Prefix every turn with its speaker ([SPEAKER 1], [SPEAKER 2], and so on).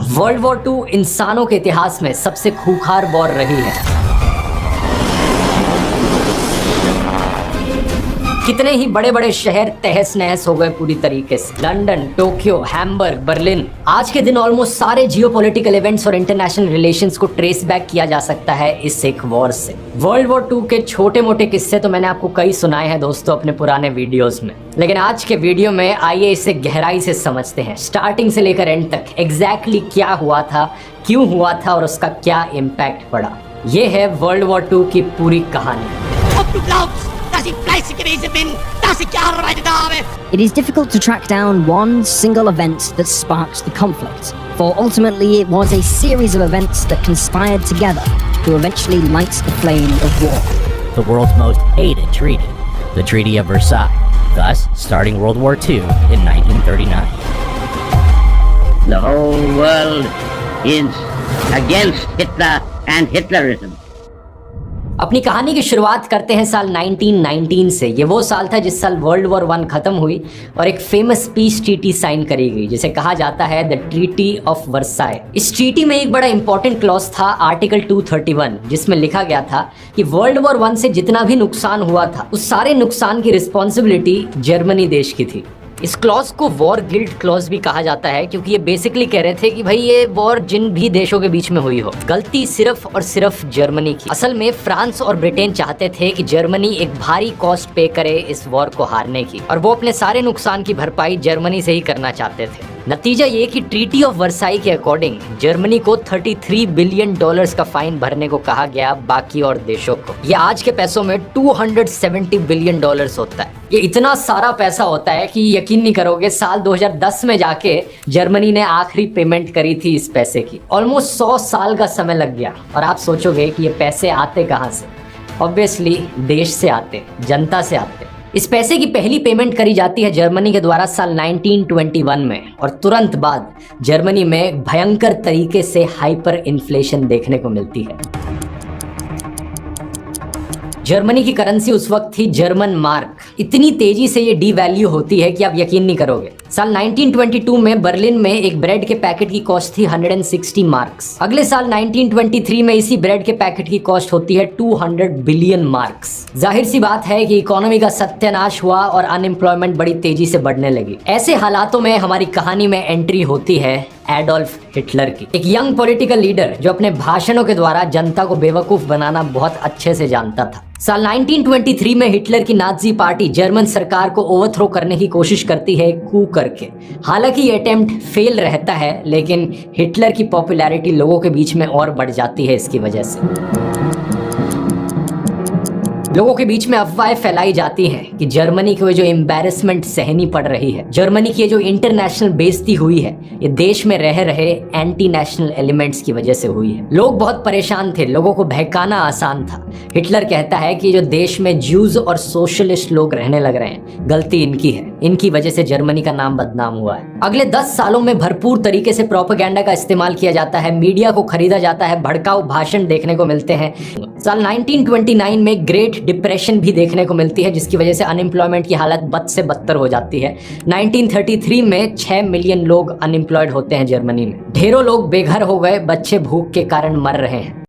[SPEAKER 1] World war 2 इंसानों के इतिहास में सबसे खूंखार वॉर रही है। कितने ही बड़े बड़े शहर तहस नहस हो गए पूरी तरीके से। London, Tokyo, Hamburg, Berlin. आज के दिन ऑलमोस्ट सारे जियोपॉलिटिकल इवेंट्स और इंटरनेशनल रिलेशंस को ट्रेस बैक किया जा सकता है इस एक वॉर से। वर्ल्ड वॉर 2 के छोटे मोटे किस्से तो मैंने आपको कई सुनाए हैं दोस्तों अपने पुराने वीडियोस में, लेकिन आज के वीडियो में आइए इसे गहराई से समझते हैं, स्टार्टिंग से लेकर एंड तक एग्जैक्टली क्या हुआ था, क्यों हुआ था और उसका क्या इम्पैक्ट पड़ा। ये है वर्ल्ड वॉर 2 की पूरी कहानी।
[SPEAKER 2] It is difficult to track down one single event that sparked the conflict, for ultimately it was a series of events that conspired together to eventually light the flame of war.
[SPEAKER 3] The world's most hated treaty, the Treaty of Versailles, thus starting World War II in 1939.
[SPEAKER 4] The whole world is against Hitler and Hitlerism.
[SPEAKER 1] अपनी कहानी की शुरुआत करते हैं साल 1919 से। ये वो साल था जिस साल वर्ल्ड वॉर 1 खत्म हुई और एक फेमस पीस ट्रीटी साइन करी गई जिसे कहा जाता है द ट्रीटी ऑफ वर्साई। इस ट्रीटी में एक बड़ा इंपॉर्टेंट क्लॉज था आर्टिकल 231, जिसमें लिखा गया था कि वर्ल्ड वॉर 1 से जितना भी नुकसान हुआ था उस सारे नुकसान की रिस्पॉन्सिबिलिटी जर्मनी देश की थी। इस क्लॉज को वॉर गिल्ट क्लॉज भी कहा जाता है क्योंकि ये बेसिकली कह रहे थे कि भाई ये वॉर जिन भी देशों के बीच में हुई हो, गलती सिर्फ और सिर्फ जर्मनी की। असल में फ्रांस और ब्रिटेन चाहते थे कि जर्मनी एक भारी कॉस्ट पे करे इस वॉर को हारने की, और वो अपने सारे नुकसान की भरपाई जर्मनी से ही करना चाहते थे। नतीजा ये कि ट्रीटी ऑफ वर्साई के अकॉर्डिंग जर्मनी को $33 बिलियन का फाइन भरने को कहा गया बाकी और देशों को। ये आज के पैसों में $270 बिलियन होता है। ये इतना सारा पैसा होता है कि यकीन नहीं करोगे, साल 2010 में जाके जर्मनी ने आखिरी पेमेंट करी थी इस पैसे की। ऑलमोस्ट 100 साल का समय लग गया। और आप सोचोगे कि ये पैसे आते कहाँ से? ऑब्वियसली देश से आते, जनता से आते। इस पैसे की पहली पेमेंट करी जाती है जर्मनी के द्वारा साल 1921 में, और तुरंत बाद जर्मनी में भयंकर तरीके से हाइपर इन्फ्लेशन देखने को मिलती है। जर्मनी की करेंसी उस वक्त थी जर्मन मार्क। इतनी तेजी से ये डीवैल्यू होती है कि आप यकीन नहीं करोगे। साल 1922 में बर्लिन में एक ब्रेड के पैकेट की कॉस्ट थी 160 मार्क्स। अगले साल 1923 में इसी ब्रेड के पैकेट की कॉस्ट होती है 200 बिलियन मार्क्स। जाहिर सी बात है कि इकोनॉमी का सत्यानाश हुआ और अनएम्प्लॉयमेंट बड़ी तेजी से बढ़ने लगी। ऐसे हालातों में हमारी कहानी में एंट्री होती है एडोल्फ हिटलर की, एक यंग पॉलिटिकल लीडर जो अपने भाषणों के द्वारा जनता को बेवकूफ बनाना बहुत अच्छे से जानता था। साल 1923 में हिटलर की नाजी पार्टी जर्मन सरकार को ओवरथ्रो करने की कोशिश करती है कू करके। हालांकि ये अटेम्प्ट फेल रहता है, लेकिन हिटलर की पॉपुलैरिटी लोगों के बीच में और बढ़ जाती है इसकी वजह से। लोगों के बीच में अफवाहें फैलाई जाती हैं कि जर्मनी को जो एम्बैरेसमेंट सहनी पड़ रही है, जर्मनी की जो इंटरनेशनल बेइज्जती हुई है, ये देश में रह रहे एंटी नेशनल एलिमेंट्स की वजह से हुई है। लोग बहुत परेशान थे, लोगों को बहकाना आसान था। हिटलर कहता है कि जो देश में ज्यूज और सोशलिस्ट लोग रहने लग रहे हैं, गलती इनकी है, इनकी वजह से जर्मनी का नाम बदनाम हुआ है। अगले 10 सालों में भरपूर तरीके से प्रोपेगेंडा का इस्तेमाल किया जाता है, मीडिया को खरीदा जाता है, भड़काऊ भाषण देखने को मिलते हैं। साल 1929 में ग्रेट डिप्रेशन भी देखने को मिलती है, जिसकी वजह से अनएम्प्लॉयमेंट की हालत बद से बदतर हो जाती है। 1933 में 6 मिलियन लोग अनएम्प्लॉयड होते हैं जर्मनी में। ढेरों लोग बेघर हो गए, बच्चे भूख के कारण मर रहे हैं।